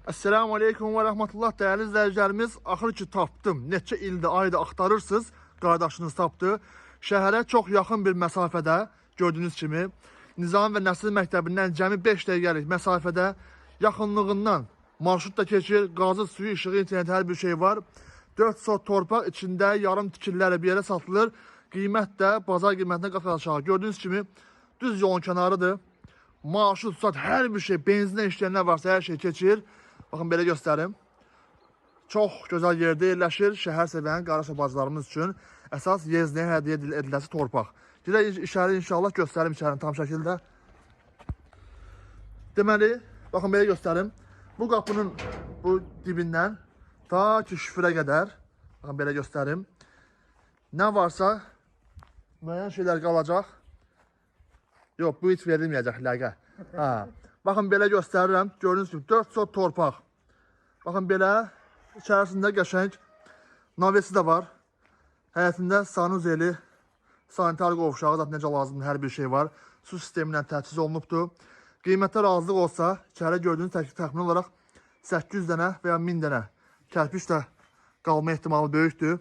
Esselamu Aleyküm ve Rahmetullah değerli izleyicilerimiz. Axır ki tapdım. Neçə ildə, ayda axtarırsınız. Qardaşınız tapdı. Şəhərə çox yaxın bir məsafədə gördüyünüz kimi Nizami və Nəsil Məktəbindən cəmi 5 dəqiqəlik məsafədə yaxınlığından marşrut da keçir. Qazı, suyu, işığı, internet hər bir şey var. 4 sot torpaq içində yarım tikillərlə bir yerə satılır. Qiymət də bazar qiymətinə qat aşağı. Gördüyünüz kimi düz yolun kənarıdır. Marşrut, sat, hər bir şey, benzinlə işləyən nə varsa hər şey keçir. Baxın, belə göstərim. Çox gözəl yerdə yerləşir. Şəhər sevən qardaş bacılarımız üçün əsas yeznəyə hədiyyə ediləsi torpaq. Gedək içəri inşallah göstərim içərini tam şəkildə. Deməli, baxın belə göstərim. Bu qapının bu dibindən ta ki şifrə qədər, baxın belə göstərim. Nə varsa müəyyən şeylər qalacaq. Yox, bu heç verilməyəcək ləqə. Baxın, belə göstərirəm. Gördüyünüz kimi 4 sot torpaq. Baxın, belə içərisində qəşəng navesi də var. Həyətində sanuzeli, sanitar qovşağı da necə lazımdır, hər bir şey var. Su sistemindən təchiz olunubdur. Qiymətə razılıq olsa, içəri gördüyünüz təxmin olaraq 800 dənə və ya 1000 dənə kərpiç də qalma ehtimalı böyükdür.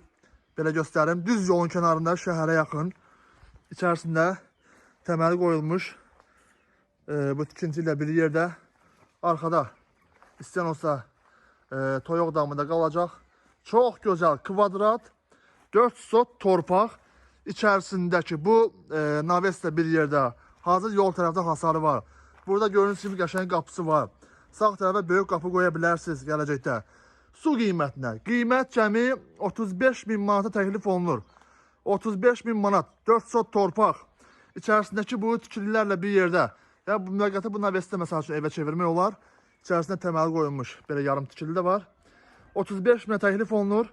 Belə göstərim. Düz yolun kənarında, şəhərə yaxın. İçərisində təməli qoyulmuş. Bu tikinti ilə bir yerdə. Arkada istəyən olsa toyuq damında qalacaq. Çox gözəl kvadrat 4 sot torpaq içərisindəki bu naves də bir yerdə. Hazır yol tərəfdə hasarı var. Burada gördüyünüz kimi qəşəng qapısı var. Sağ tərəfə böyük qapı qoya bilərsiniz gələcəkdə. Su qiymətinə. Qiymət cəmi 35.000 manata təklif olunur. 35.000 manat 4 sot torpaq içərisindəki bu tikililərlə bir yerdə. Ya bu müvəqqəti bu navesdə məsəl üçün evə çevirmək olar. İçərisində təməli qoyulmuş. Belə yarım tikili də var. 35.000 təklif olunur.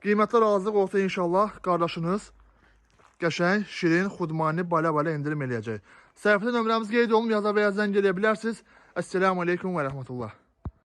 Qiymətə razılıq olsa inşallah qardaşınız qəşəng, şirin, xudmani, bala endirim eləyəcək. Səhifədə nömrəmiz qeyd olunub, yaza və ya zəng eləyə bilərsiniz. Esselamu Aleyküm və Rəhmətullah.